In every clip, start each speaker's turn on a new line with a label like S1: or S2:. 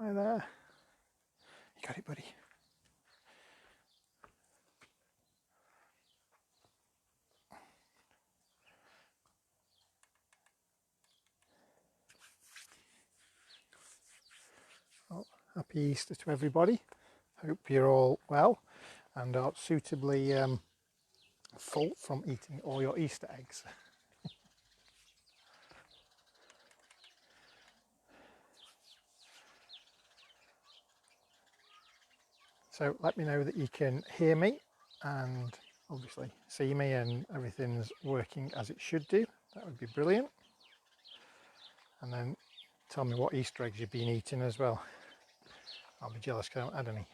S1: Hi there. You got it, buddy? Well, happy Easter to everybody. Hope you're all well and are suitably full from eating all your Easter eggs. So let me know that you can hear me and obviously see me and everything's working as it should do. That would be brilliant. And then tell me what Easter eggs you've been eating as well. I'll be jealous because I haven't had any.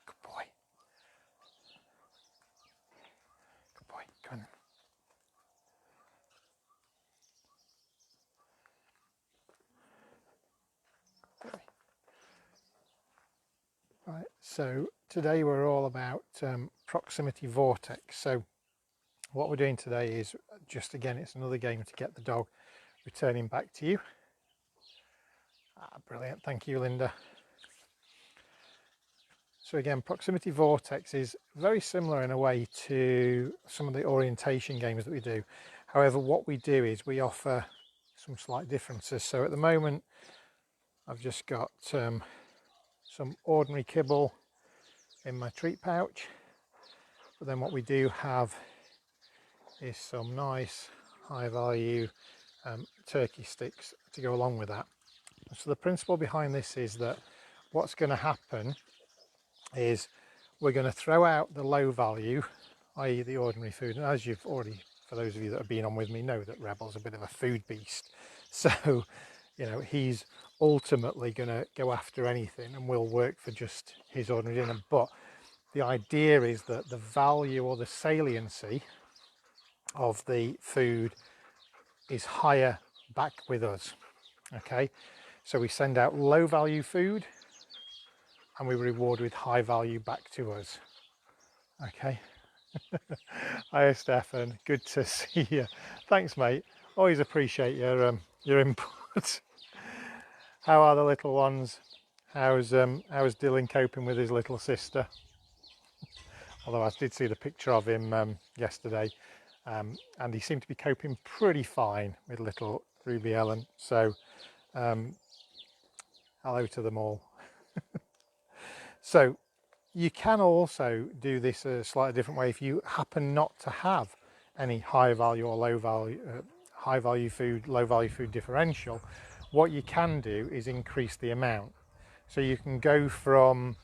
S1: Good boy. Good boy. Go on then. Right, so today we're all about Proximity Vortex. So what we're doing today is just, again, it's another game to get the dog returning back to you. Brilliant, thank you, Linda. So again, Proximity Vortex is very similar in a way to some of the orientation games that we do. However, what we do is we offer some slight differences. So at the moment, I've just got some ordinary kibble in my treat pouch. But then what we do have is some nice high value turkey sticks to go along with that. So the principle behind this is that what's going to happen is we're going to throw out the low value, i.e. the ordinary food. And as you've already, for those of you that have been on with me, know that Rebel's a bit of a food beast. So, you know, he's ultimately going to go after anything and will work for just his ordinary dinner. But the idea is that the value or the saliency of the food is higher back with us. Okay, so we send out low value food and we reward with high value back to us. Okay. Hiya Stefan, good to see you. Thanks mate, always appreciate your input. How are the little ones? How's Dylan coping with his little sister? Although I did see the picture of him yesterday, and he seemed to be coping pretty fine with little Ruby Ellen. So hello to them all. So you can also do this a slightly different way if you happen not to have any high value or low value, high value food, low value food differential. What you can do is increase the amount. So you can go from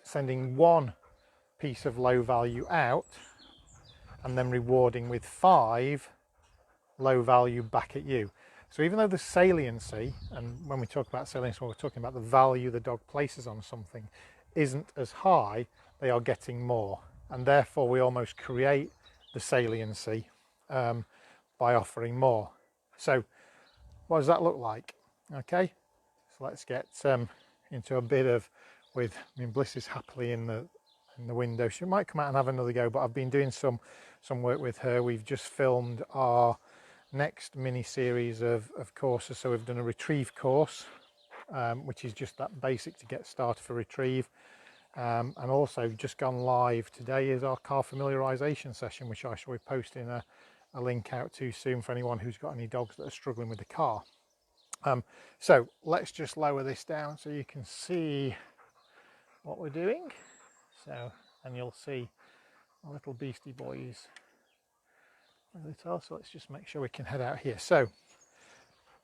S1: sending one piece of low value out and then rewarding with 5 low value back at you. So even though the saliency, and when we talk about saliency, we're talking about the value the dog places on something, isn't as high, they are getting more. And therefore we almost create the saliency by offering more. So what does that look like? Okay, so let's get into a bit of, I mean, Bliss is happily in the window. She might come out and have another go, but I've been doing some work with her. We've just filmed our next mini series of courses. So we've done a retrieve course, which is just that basic to get started for retrieve, and also just gone live today is our car familiarization session, which I shall be posting a link out to soon for anyone who's got any dogs that are struggling with the car. So let's just lower this down so you can see what we're doing. So, and you'll see our little beastie boys. So let's just make sure we can head out here. So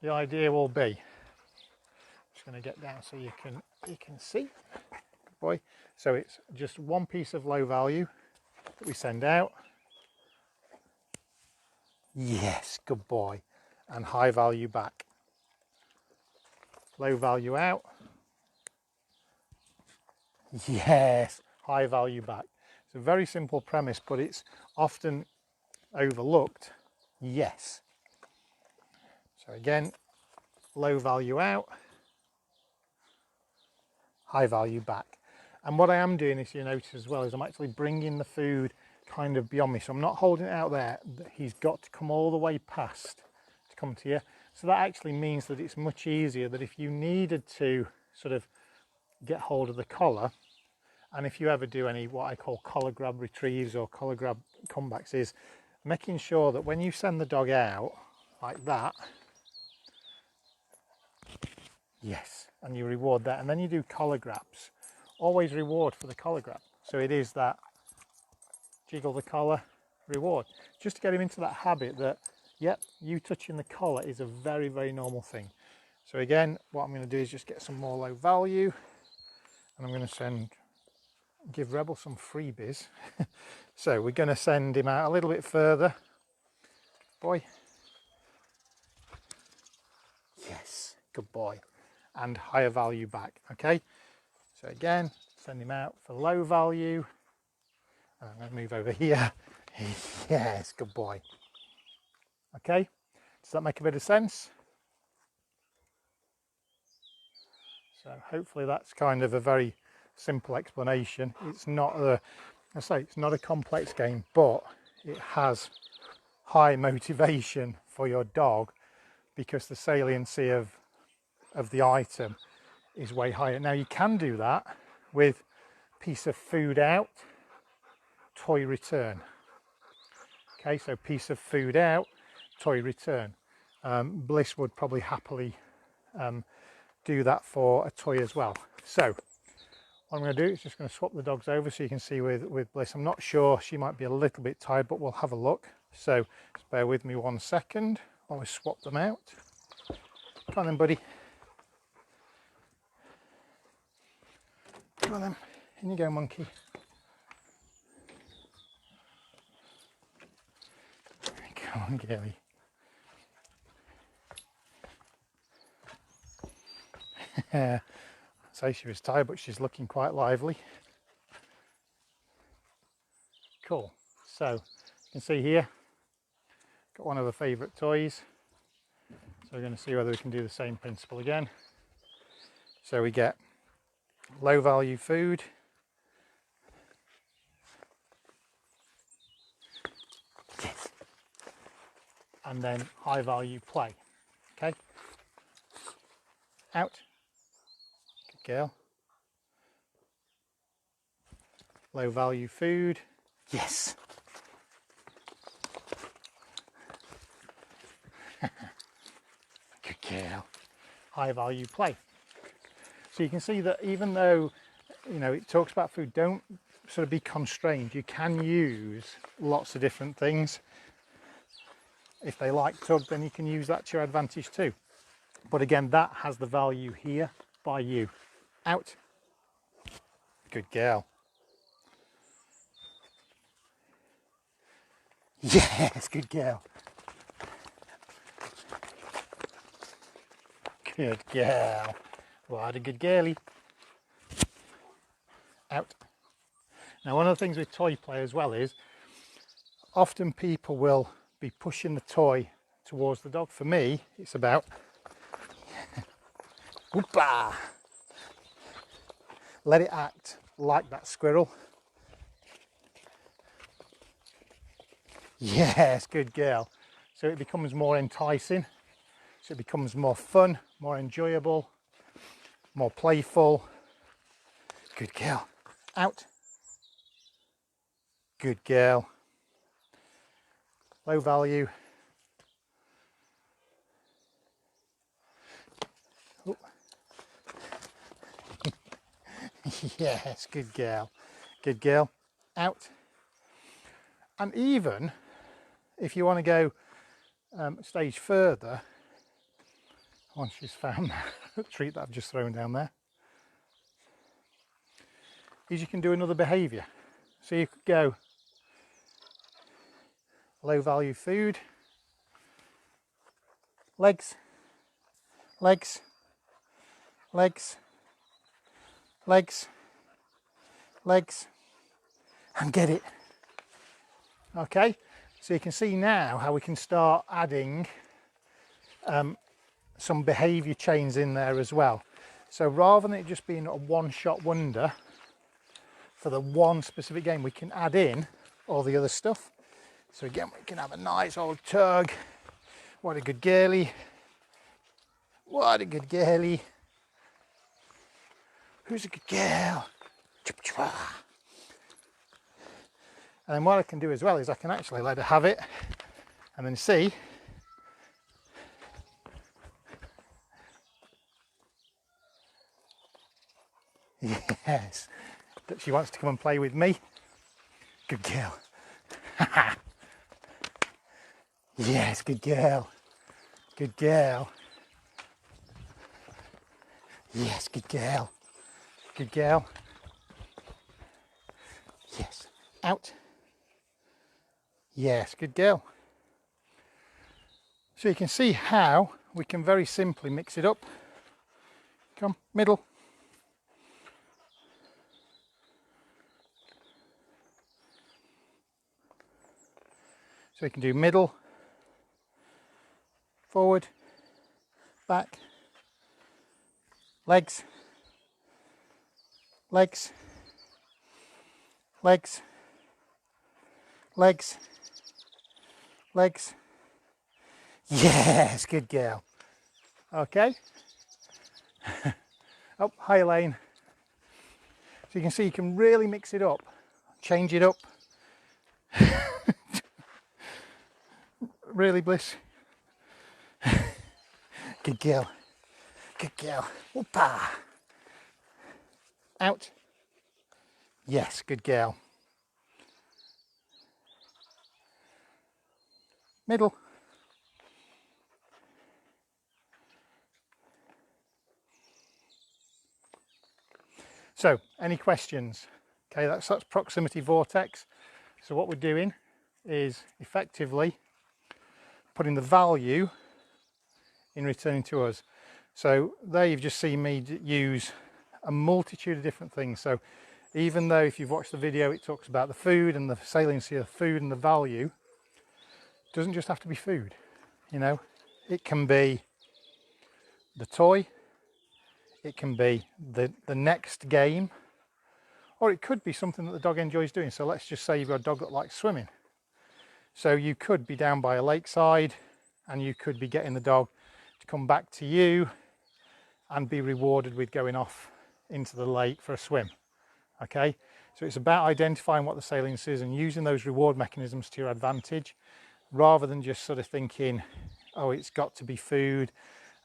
S1: the idea will be, I'm just going to get down so you can see. Good boy. So it's just one piece of low value that we send out. Yes, good boy. And high value back. Low value out. Yes, high value back. It's a very simple premise, but it's often overlooked. Yes. So again, low value out, high value back. And what I am doing, if you notice as well, is I'm actually bringing the food kind of beyond me. So I'm not holding it out there. He's got to come all the way past to come to you. So that actually means that it's much easier that if you needed to sort of get hold of the collar, and if you ever do any what I call collar grab retrieves or collar grab comebacks, is making sure that when you send the dog out like that, yes, and you reward that, and then you do collar grabs, always reward for the collar grab. So it is that jiggle the collar, reward, just to get him into that habit that, yep, you touching the collar is a very, very normal thing. So again, what I'm going to do is just get some more low value, and I'm going to give Rebel some freebies. So we're going to send him out a little bit further. Boy. Yes, good boy. And higher value back, okay? So again, send him out for low value. And I'm going to move over here. Yes, good boy. Okay, does that make a bit of sense? So hopefully that's kind of a very simple explanation. It's not it's not a complex game, but it has high motivation for your dog because the saliency of the item is way higher. Now you can do that with piece of food out, toy return. Okay, so piece of food out, toy return. Bliss would probably happily do that for a toy as well. So what I'm going to do is just going to swap the dogs over so you can see with Bliss. I'm not sure, she might be a little bit tired, but we'll have a look. So just bear with me 1 second while we swap them out. Come on then, buddy. Come on then, in you go, monkey. Come on, girly. I'd say she was tired, but she's looking quite lively. Cool. So you can see here, got one of her favourite toys. So we're going to see whether we can do the same principle again. So we get low value food. Yes. And then high value play. Okay. Out. Good girl. Low value food. Yes. Good girl. High value play. So you can see that even though, you know, it talks about food, don't sort of be constrained. You can use lots of different things. If they like tug, then you can use that to your advantage too. But again, that has the value here by you. Out. Good girl. Yes, good girl. Good girl. What a good girlie. Out. Now, one of the things with toy play as well is often people will be pushing the toy towards the dog. For me, it's about whoopah. Let it act like that squirrel. Yes, good girl. So it becomes more enticing. So it becomes more fun, more enjoyable, more playful. Good girl. Out. Good girl. Low value. Oh. Yes, good girl. Good girl. Out. And even if you want to go a stage further, once she's found that treat that I've just thrown down there, is you can do another behaviour. So you could go low value food, legs, legs, legs, legs, legs, and get it. Okay, so you can see now how we can start adding some behaviour chains in there as well. So rather than it just being a one-shot wonder, for the one specific game. We can add in all the other stuff. So again, we can have a nice old tug. What a good girlie. What a good girlie. Who's a good girl? And then what I can do as well is I can actually let her have it and then see yes, that she wants to come and play with me. Good girl. Yes, good girl. Good girl. Yes, good girl. Good girl. Yes. Out. Yes, good girl. So you can see how we can very simply mix it up. Come, middle. So you can do middle, forward, back, legs, legs, legs, legs, legs. Yes, good girl. Okay. Up, high lane. So you can see you can really mix it up, change it up. Really bliss. Good girl. Good girl. Whoopa. Out. Yes, good girl. Middle. So, any questions? Okay, that's Proximity Vortex. So what we're doing is effectively putting the value in returning to us. So there you've just seen me use a multitude of different things. So even though if you've watched the video it talks about the food and the saliency of food and the value, it doesn't just have to be food, you know. It can be the toy, it can be the next game, or it could be something that the dog enjoys doing. So let's just say you've got a dog that likes swimming. So you could be down by a lakeside and you could be getting the dog to come back to you and be rewarded with going off into the lake for a swim. Okay, so it's about identifying what the salience is and using those reward mechanisms to your advantage, rather than just sort of thinking, oh, it's got to be food.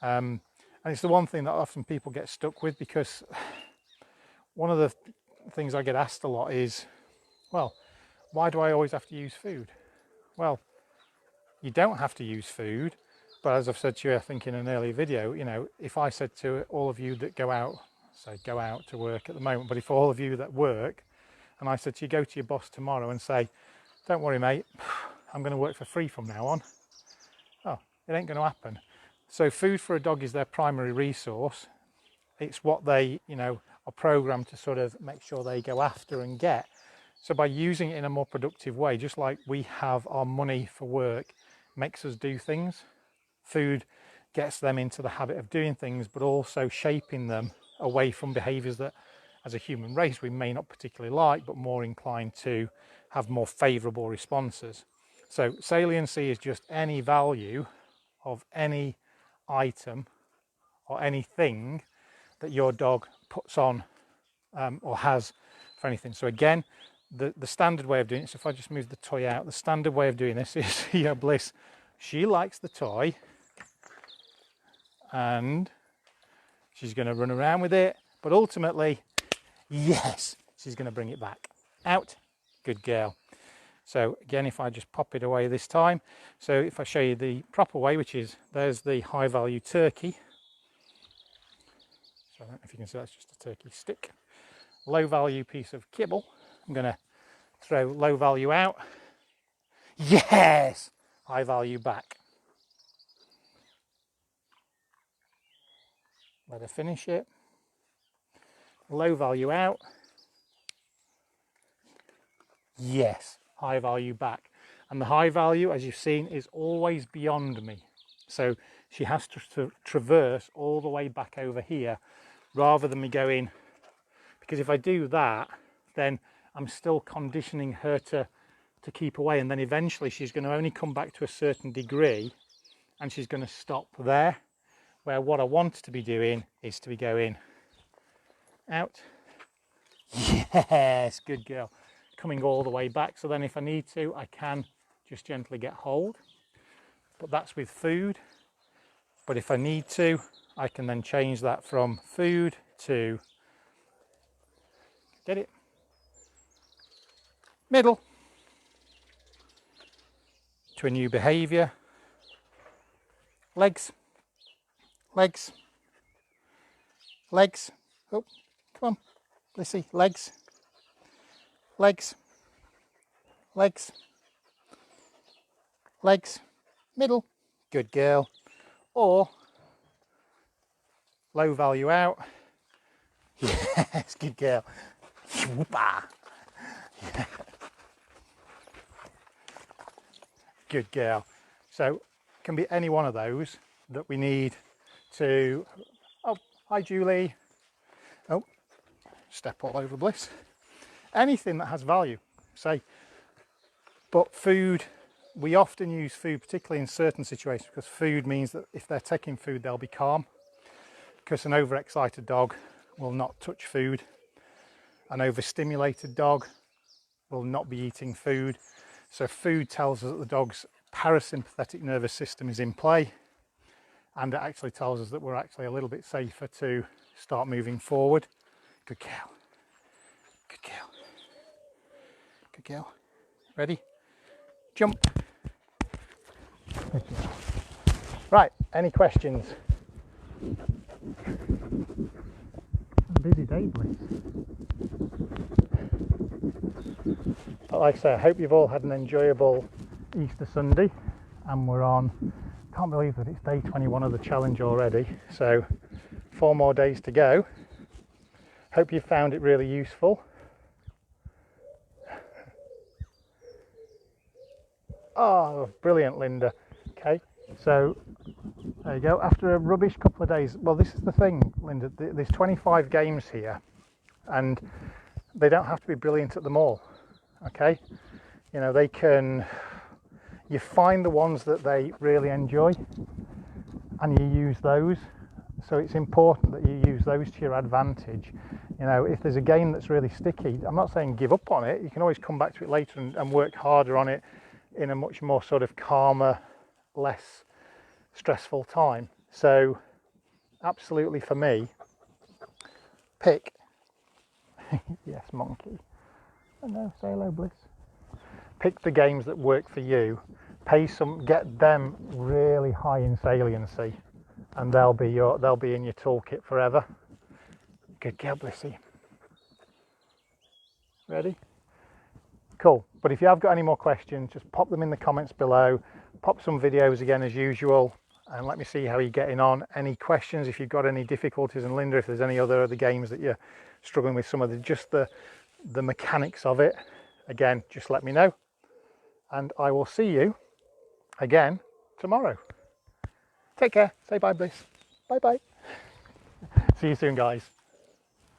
S1: And it's the one thing that often people get stuck with, because one of the things I get asked a lot is, well, why do I always have to use food? Well, you don't have to use food, but as I've said to you, I think in an earlier video, you know, if I said to all of you that go out, say go out to work at the moment, but if all of you that work, and I said to you, go to your boss tomorrow and say, don't worry mate, I'm going to work for free from now on. Oh, it ain't going to happen. So food for a dog is their primary resource. It's what they, you know, are programmed to sort of make sure they go after and get. So by using it in a more productive way, just like we have our money for work makes us do things, food gets them into the habit of doing things, but also shaping them away from behaviours that as a human race we may not particularly like, but more inclined to have more favourable responses. So saliency is just any value of any item or anything that your dog puts on or has for anything. So again, the standard way of doing it, so if I just move the toy out, the standard way of doing this is, yeah, Bliss, she likes the toy and she's going to run around with it, but ultimately, yes, she's going to bring it back. Out. Good girl. So again, if I just pop it away this time, so if I show you the proper way, which is, there's the high value turkey. So I don't know if you can see, that's just a turkey stick. Low value piece of kibble. I'm going to throw low value out. Yes! High value back. Let her finish it. Low value out. Yes, high value back. And the high value, as you've seen, is always beyond me. So she has to traverse all the way back over here, rather than me going, because if I do that, then I'm still conditioning her to keep away, and then eventually she's going to only come back to a certain degree and she's going to stop there, where what I want to be doing is to be going out. Yes, good girl. Coming all the way back, so then if I need to, I can just gently get hold, but that's with food. But if I need to, I can then change that from food to, get it, middle, to a new behaviour. Legs, legs, legs. Oh, come on, Lissy, legs, legs, legs, legs, middle, good girl. Or low value out. Yes, good girl. Yeah. Good girl. So it can be any one of those that we need to, oh, hi Julie. Oh, step all over Bliss. Anything that has value, say. But food, we often use food, particularly in certain situations, because food means that if they're taking food, they'll be calm. Because an overexcited dog will not touch food. An overstimulated dog will not be eating food. So food tells us that the dog's parasympathetic nervous system is in play, and it actually tells us that we're actually a little bit safer to start moving forward. Good girl. Good girl. Good girl. Ready? Jump. Good girl. Right, any questions? A busy day, Bliss. But like I say, I hope you've all had an enjoyable Easter Sunday, and we're on, can't believe that it's day 21 of the challenge already, so 4 more days to go. Hope you found it really useful. Oh, brilliant, Linda. Okay, so there you go. After a rubbish couple of days, well, this is the thing, Linda, there's 25 games here, and they don't have to be brilliant at them all. Okay, you know, they can, you find the ones that they really enjoy and you use those. So it's important that you use those to your advantage. You know, if there's a game that's really sticky, I'm not saying give up on it, you can always come back to it later and work harder on it in a much more sort of calmer, less stressful time. So absolutely, for me, pick yes, monkey. Oh no, say hello, Bliss. Pick the games that work for you. Get them really high in saliency, and they'll be in your toolkit forever. Good girl, Blissy. Ready? Cool. But if you have got any more questions, just pop them in the comments below. Pop some videos again as usual, and let me see how you're getting on. Any questions, if you've got any difficulties, and Linda, if there's any other games that you're struggling with, some of the mechanics of it, again, just let me know, and I will see you again tomorrow. Take care. Say bye, Bliss. Bye bye. See you soon, guys.